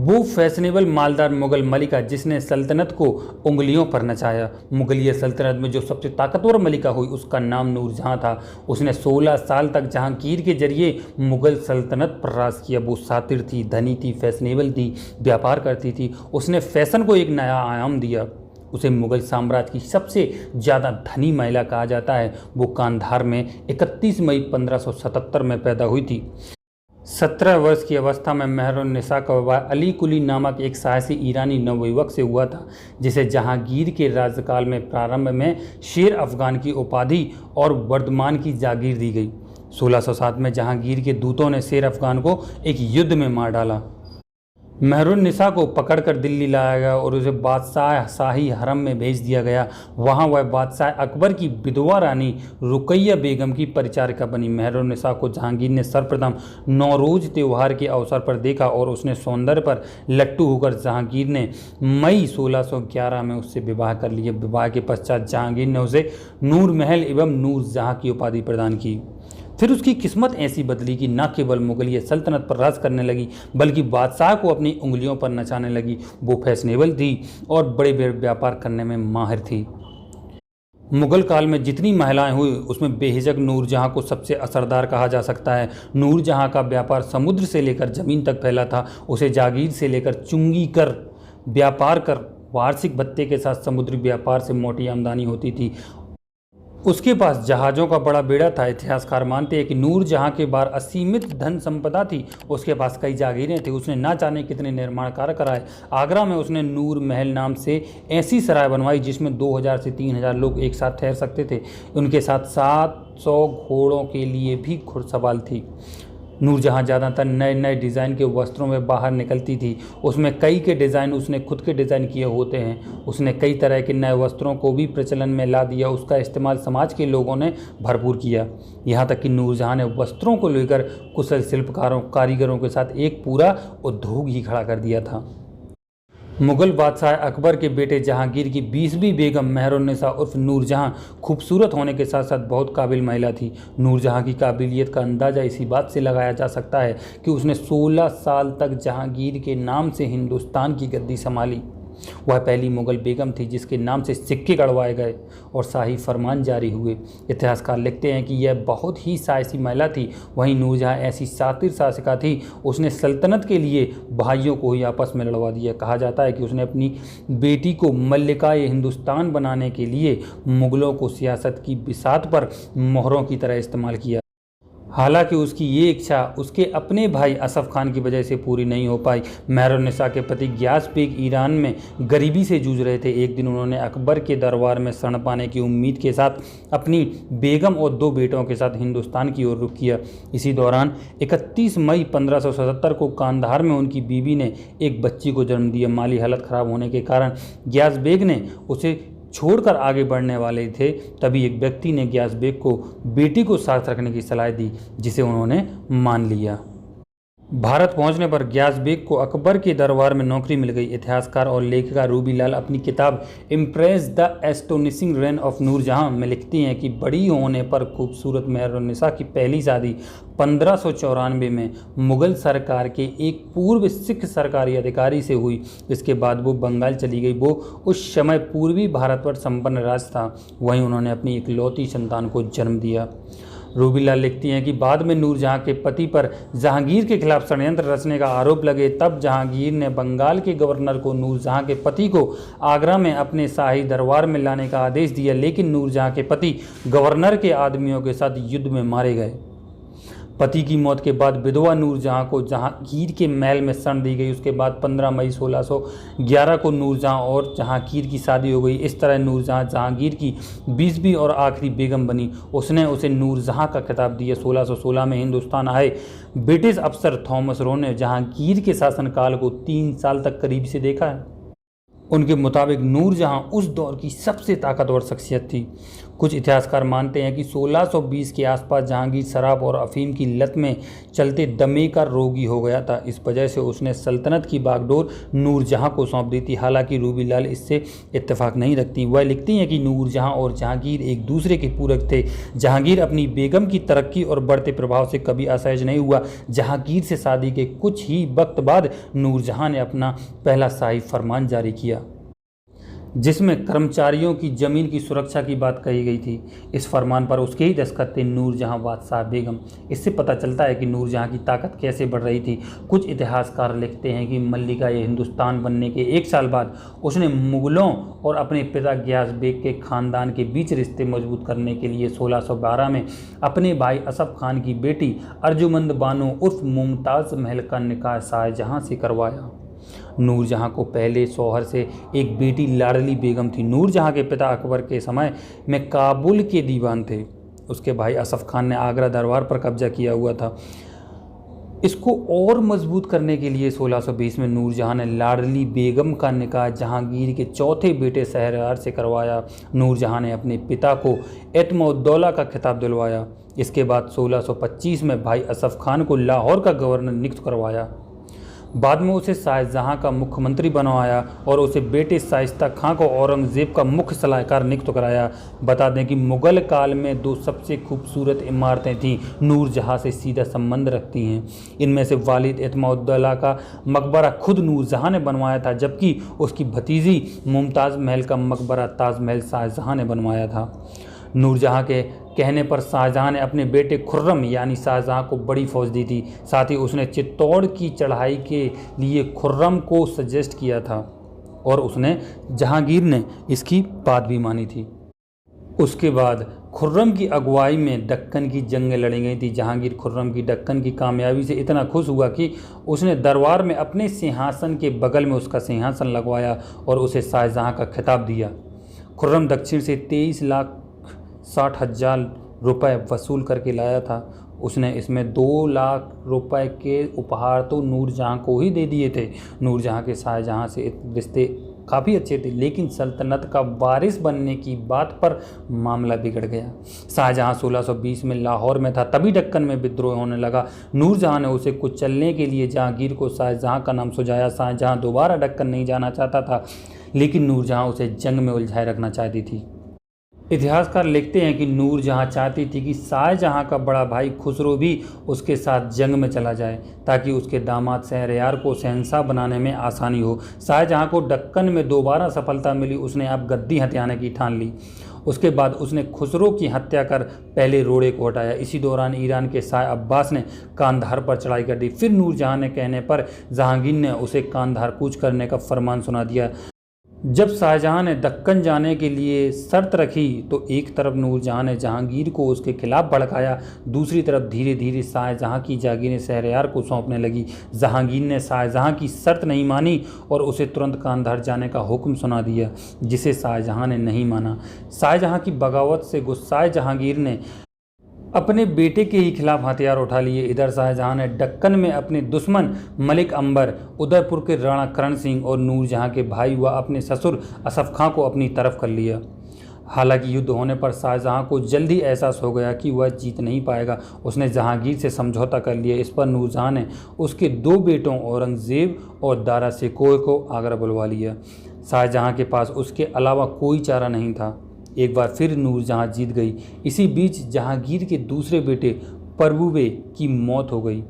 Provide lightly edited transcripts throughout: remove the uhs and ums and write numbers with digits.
वो फैशनेबल मालदार मुगल मलिका जिसने सल्तनत को उंगलियों पर नचाया। मुगलिया सल्तनत में जो सबसे ताकतवर मलिका हुई उसका नाम नूरजहां था। उसने 16 साल तक जहांगीर के जरिए मुगल सल्तनत पर राज किया। वो सातिर थी, धनी थी, फैशनेबल थी, व्यापार करती थी। उसने फैशन को एक नया आयाम दिया। उसे मुगल साम्राज्य की सबसे ज़्यादा धनी महिला कहा जाता है। वो कांधार में 31 मई 1577 में पैदा हुई थी। 17 वर्ष की अवस्था में मेहरुन्निसा का विवाह अली कुली नामक एक साहसी ईरानी नवयुवक से हुआ था, जिसे जहांगीर के राज्यकाल में प्रारंभ में शेर अफगान की उपाधि और वर्धमान की जागीर दी गई। 1607 में जहांगीर के दूतों ने शेर अफगान को एक युद्ध में मार डाला। मेहरुन्निसा को पकड़कर दिल्ली लाया गया और उसे बादशाह शाही हरम में भेज दिया गया। वहां वह बादशाह अकबर की विधवा रानी रुकैया बेगम की परिचारिका बनी। मेहरुन्निसा को जहांगीर ने सर्वप्रथम नौरोज त्यौहार के अवसर पर देखा और उसने सौंदर्य पर लट्टू होकर जहांगीर ने मई 1611 में उससे विवाह कर लिया। विवाह के पश्चात जहांगीर ने उसे नूर महल एवं नूरजहां की उपाधि प्रदान की। फिर उसकी किस्मत ऐसी बदली कि न केवल मुगलिया सल्तनत पर राज करने लगी बल्कि बादशाह को अपनी उंगलियों पर नचाने लगी। वो फैशनेबल थी और बड़े व्यापार करने में माहिर थी। मुगल काल में जितनी महिलाएं हुई उसमें बेहिचक नूरजहां को सबसे असरदार कहा जा सकता है। नूरजहां का व्यापार समुद्र से लेकर जमीन तक फैला था। उसे जागीर से लेकर चुंगी कर व्यापार कर वार्षिक भत्ते के साथ समुद्री व्यापार से मोटी आमदनी होती थी। उसके पास जहाज़ों का बड़ा बेड़ा था। इतिहासकार मानते हैं कि नूरजहां के पास असीमित धन संपदा थी। उसके पास कई जागीरें थी। उसने ना जाने कितने निर्माण कार्य कराए। आगरा में उसने नूर महल नाम से ऐसी सराय बनवाई जिसमें 2000 से 3000 लोग एक साथ ठहर सकते थे। उनके साथ 700 घोड़ों के लिए भी घुड़सवार थी। नूरजहां ज़्यादातर नए नए डिज़ाइन के वस्त्रों में बाहर निकलती थी। उसमें कई के डिज़ाइन उसने खुद के डिज़ाइन किए होते हैं। उसने कई तरह के नए वस्त्रों को भी प्रचलन में ला दिया। उसका इस्तेमाल समाज के लोगों ने भरपूर किया। यहाँ तक कि नूरजहां ने वस्त्रों को लेकर कुशल शिल्पकारों कारीगरों के साथ एक पूरा उद्योग ही खड़ा कर दिया था। मुगल बादशाह अकबर के बेटे जहांगीर की 20वीं बेगम मेहरुन्निसा उर्फ नूरजहां खूबसूरत होने के साथ साथ बहुत काबिल महिला थी। नूरजहां की काबिलियत का अंदाज़ा इसी बात से लगाया जा सकता है कि उसने 16 साल तक जहांगीर के नाम से हिंदुस्तान की गद्दी संभाली। वह पहली मुगल बेगम थी जिसके नाम से सिक्के गढ़वाए गए और शाही फरमान जारी हुए। इतिहासकार लिखते हैं कि यह बहुत ही साहसी महिला थी। वहीं नूरजहां ऐसी शातिर शासिका थी, उसने सल्तनत के लिए भाइयों को ही आपस में लड़वा दिया। कहा जाता है कि उसने अपनी बेटी को मल्लिकाए हिंदुस्तान बनाने के लिए मुगलों को सियासत की बिसात पर मोहरों की तरह इस्तेमाल किया। हालांकि उसकी ये इच्छा उसके अपने भाई असफ खान की वजह से पूरी नहीं हो पाई। मेहरुन्निसा के पति गियास बेग ईरान में गरीबी से जूझ रहे थे। एक दिन उन्होंने अकबर के दरबार में शरण पाने की उम्मीद के साथ अपनी बेगम और 2 बेटों के साथ हिंदुस्तान की ओर रुख किया। इसी दौरान 31 मई 1577 को कांधार में उनकी बीवी ने एक बच्ची को जन्म दिया। माली हालत खराब होने के कारण गियास बेग ने उसे छोड़कर आगे बढ़ने वाले थे। तभी एक व्यक्ति ने गियास बेग को बेटी को साथ रखने की सलाह दी, जिसे उन्होंने मान लिया। भारत पहुंचने पर गियास बेग को अकबर के दरबार में नौकरी मिल गई। इतिहासकार और लेखिका रूबी लाल अपनी किताब empress the astonishing reign of Nur Jahan में लिखती हैं कि बड़ी होने पर खूबसूरत मेहरुन्निसा की पहली शादी 1594 में मुगल सरकार के एक पूर्व सिख सरकारी अधिकारी से हुई। इसके बाद वो बंगाल चली गई। वो उस समय पूर्वी भारत पर संपन्न राज्य था। वहीं उन्होंने अपनी इकलौती संतान को जन्म दिया। रूबीलाल लिखती हैं कि बाद में नूरजहां के पति पर जहांगीर के खिलाफ षड्यंत्र रचने का आरोप लगे। तब जहांगीर ने बंगाल के गवर्नर को नूरजहां के पति को आगरा में अपने शाही दरबार में लाने का आदेश दिया, लेकिन नूरजहां के पति गवर्नर के आदमियों के साथ युद्ध में मारे गए। पति की मौत के बाद विधवा नूरजहां को जहांगीर के महल में शरण दी गई। उसके बाद 15 मई 1611 को नूरजहां और जहांगीर की शादी हो गई। इस तरह नूरजहां जहांगीर की 20वीं और आखिरी बेगम बनी। उसने उसे नूरजहां का खिताब दिया। 1616 में हिंदुस्तान आए ब्रिटिश अफसर थॉमस रो ने जहांगीर के शासनकाल को 3 साल तक करीब से देखा है। उनके मुताबिक नूरजहां उस दौर की सबसे ताकतवर शख्सियत थी। कुछ इतिहासकार मानते हैं कि 1620 के आसपास जहांगीर शराब और अफीम की लत में चलते दमे का रोगी हो गया था। इस वजह से उसने सल्तनत की बागडोर नूरजहां को सौंप दी थी। हालांकि रूबी लाल इससे इत्तेफाक नहीं रखती। वह लिखती हैं कि नूरजहां और जहांगीर एक दूसरे के पूरक थे। जहांगीर अपनी बेगम की तरक्की और बढ़ते प्रभाव से कभी असहज नहीं हुआ। जहांगीर से शादी के कुछ ही वक्त बाद नूरजहां ने अपना पहला शाही फरमान जारी किया, जिसमें कर्मचारियों की ज़मीन की सुरक्षा की बात कही गई थी। इस फरमान पर उसके ही दस्तखत थे नूरजहां बादशाह बेगम। इससे पता चलता है कि नूरजहां की ताकत कैसे बढ़ रही थी। कुछ इतिहासकार लिखते हैं कि मल्लिका ये हिंदुस्तान बनने के 1 साल बाद उसने मुग़लों और अपने पिता गियास बेग के ख़ानदान के बीच रिश्ते मजबूत करने के लिए 1612 में अपने भाई असफ खान की बेटी अर्जुमंद बानो उर्फ मुमताज़ महल का निकाह शाहजहां से करवाया। नूरजहां को पहले शौहर से एक बेटी लाडली बेगम थी। नूरजहां के पिता अकबर के समय में काबुल के दीवान थे। उसके भाई असफ खान ने आगरा दरबार पर कब्जा किया हुआ था। इसको और मजबूत करने के लिए 1620 में नूरजहां ने लाडली बेगम का निकाह जहांगीर के चौथे बेटे शहरयार से करवाया। नूरजहां ने अपने पिता को एतम-उद-दौला का खिताब दिलवाया। इसके बाद 1625 में भाई असफ खान को लाहौर का गवर्नर नियुक्त करवाया। बाद में उसे शाहजहां का मुख्यमंत्री बनवाया और उसे बेटे शाइस्ता खां को औरंगज़ेब का मुख्य सलाहकार नियुक्त कराया। बता दें कि मुग़ल काल में 2 सबसे खूबसूरत इमारतें थीं, नूरजहां से सीधा संबंध रखती हैं। इनमें से वालिद एतम-उद-दौला का मकबरा खुद नूरजहां ने बनवाया था, जबकि उसकी भतीजी मुमताज़ महल का मकबरा ताजमहल शाहजहां ने बनवाया था। नूरजहां के कहने पर शाहजहां ने अपने बेटे खुर्रम यानी शाहजहां को बड़ी फौज दी थी। साथ ही उसने चित्तौड़ की चढ़ाई के लिए खुर्रम को सजेस्ट किया था और जहांगीर ने इसकी बात भी मानी थी। उसके बाद खुर्रम की अगुवाई में दक्कन की जंगें लड़ी गई थी। जहांगीर खुर्रम की दक्कन की कामयाबी से इतना खुश हुआ कि उसने दरबार में अपने सिंहासन के बगल में उसका सिंहासन लगवाया और उसे शाहजहां का खिताब दिया। खुर्रम दक्षिण से 23,60,000 रुपये वसूल करके लाया था। उसने इसमें 2 लाख रुपए के उपहार तो नूरजहां को ही दे दिए थे। नूरजहां के शाहजहां से रिश्ते काफ़ी अच्छे थे, लेकिन सल्तनत का वारिस बनने की बात पर मामला बिगड़ गया। शाहजहां 1620 में लाहौर में था, तभी दक्कन में विद्रोह होने लगा। नूरजहां ने उसे कुचलने के लिए जहांगीर को शाहजहां का नाम सुझाया। शाहजहां दोबारा दक्कन नहीं जाना चाहता था, लेकिन नूरजहां उसे जंग में उलझाए रखना चाहती थी। इतिहासकार लिखते हैं कि नूरजहां चाहती थी कि शाहजहां का बड़ा भाई खुसरो भी उसके साथ जंग में चला जाए, ताकि उसके दामाद शहरयार को शहंशाह बनाने में आसानी हो। शाहजहां को दक्कन में दोबारा सफलता मिली। उसने अब गद्दी हथियाने की ठान ली। उसके बाद उसने खुसरो की हत्या कर पहले रोड़े को हटाया। इसी दौरान ईरान के शाह अब्बास ने कांधार पर चढ़ाई कर दी। फिर नूरजहां ने कहने पर जहांगीर ने उसे कांधार कूच करने का फरमान सुना दिया। जब शाहजहां ने दक्कन जाने के लिए शर्त रखी तो एक तरफ नूरजहां ने जहांगीर को उसके खिलाफ भड़काया, दूसरी तरफ धीरे धीरे शाहजहां की जागीरें शहरयार को सौंपने लगी। जहांगीर ने शाहजहां की शर्त नहीं मानी और उसे तुरंत कांधार जाने का हुक्म सुना दिया, जिसे शाहजहां ने नहीं माना। शाहजहां की बगावत से गुस्साए जहांगीर ने अपने बेटे के ही खिलाफ हथियार उठा लिए। इधर शाहजहां ने दक्कन में अपने दुश्मन मलिक अंबर, उदयपुर के राणा करण सिंह और नूरजहां के भाई व अपने ससुर असफ खां को अपनी तरफ कर लिया। हालांकि युद्ध होने पर शाहजहां को जल्द ही एहसास हो गया कि वह जीत नहीं पाएगा। उसने जहांगीर से समझौता कर लिया। इस पर नूरजहां ने उसके 2 बेटों औरंगज़ेब और दारा सिकोह को आगरा बुलवा लिया। शाहजहां के पास उसके अलावा कोई चारा नहीं था। एक बार फिर नूरजहां जीत गई। इसी बीच जहांगीर के दूसरे बेटे परवुबे की मौत हो गई।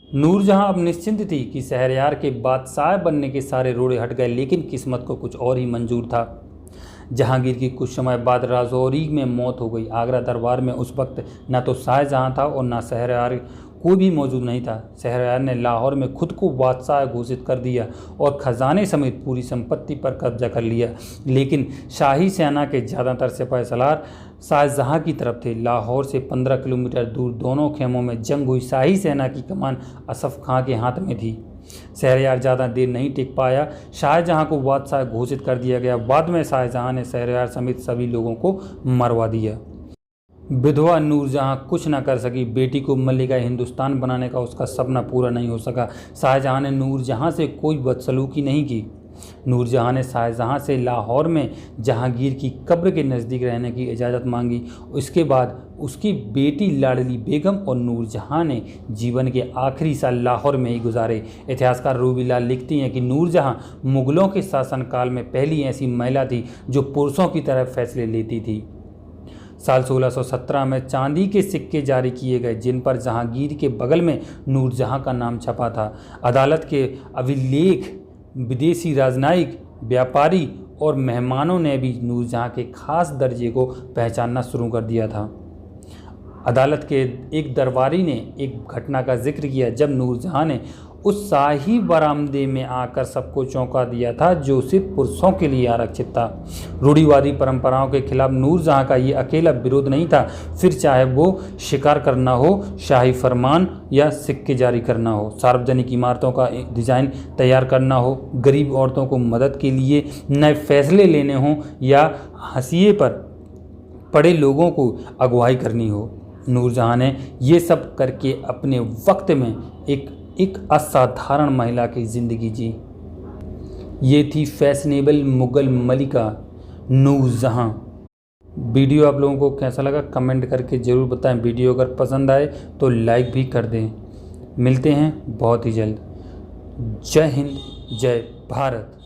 नूरजहां अब निश्चिंत थी कि शहरयार के बादशाह बनने के सारे रोड़े हट गए, लेकिन किस्मत को कुछ और ही मंजूर था। जहांगीर की कुछ समय बाद राजौरी में मौत हो गई। आगरा दरबार में उस वक्त न तो शाहजहां था और न शहरयार कोई भी मौजूद नहीं था। शहरयार ने लाहौर में खुद को बादशाह घोषित कर दिया और खजाने समेत पूरी संपत्ति पर कब्जा कर लिया, लेकिन शाही सेना के ज़्यादातर सिपाही सलार शाहजहां की तरफ थे। लाहौर से 15 किलोमीटर दूर दोनों खेमों में जंग हुई। शाही सेना की कमान असफ खां के हाथ में थी। शहरयार ज़्यादा देर नहीं टिक पाया। शाहजहां को बादशाह घोषित कर दिया गया। बाद में शाहजहां ने शहरयार समेत सभी लोगों को मरवा दिया। विधवा नूरजहां कुछ न कर सकी। बेटी को मल्लिका हिंदुस्तान बनाने का उसका सपना पूरा नहीं हो सका। शाहजहां ने नूरजहां से कोई बदसलूकी नहीं की। नूरजहाँ ने शाहजहाँ से लाहौर में जहांगीर की कब्र के नज़दीक रहने की इजाज़त मांगी। उसके बाद उसकी बेटी लाडली बेगम और नूरजहाँ ने जीवन के आखिरी साल लाहौर में ही गुजारे। इतिहासकार रूबी लाल लिखती हैं कि नूरजहाँ मुग़लों के शासनकाल में पहली ऐसी महिला थी जो पुरुषों की तरह फैसले लेती थी। साल 1617 में चांदी के सिक्के जारी किए गए जिन पर जहांगीर के बगल में नूरजहाँ का नाम छपा था। अदालत के अभिलेख, विदेशी राजनयिक, व्यापारी और मेहमानों ने भी नूरजहाँ के खास दर्जे को पहचानना शुरू कर दिया था। अदालत के एक दरबारी ने एक घटना का जिक्र किया जब नूरजहाँ ने उस शाही बरामदे में आकर सबको चौंका दिया था जो सिर्फ पुरुषों के लिए आरक्षित था। रूढ़िवादी परंपराओं के खिलाफ नूरजहाँ का ये अकेला विरोध नहीं था, फिर चाहे वो शिकार करना हो, शाही फरमान या सिक्के जारी करना हो, सार्वजनिक इमारतों का डिज़ाइन तैयार करना हो, गरीब औरतों को मदद के लिए नए फैसले लेने हों या हाशिए पर पड़े लोगों को अगुवाई करनी हो। नूरजहाँ ने ये सब करके अपने वक्त में एक असाधारण महिला की ज़िंदगी जी। ये थी फैशनेबल मुग़ल मलिका नूरजहाँ। वीडियो आप लोगों को कैसा लगा कमेंट करके ज़रूर बताएं। वीडियो अगर पसंद आए तो लाइक भी कर दें। मिलते हैं बहुत ही जल्द। जय हिंद, जय भारत।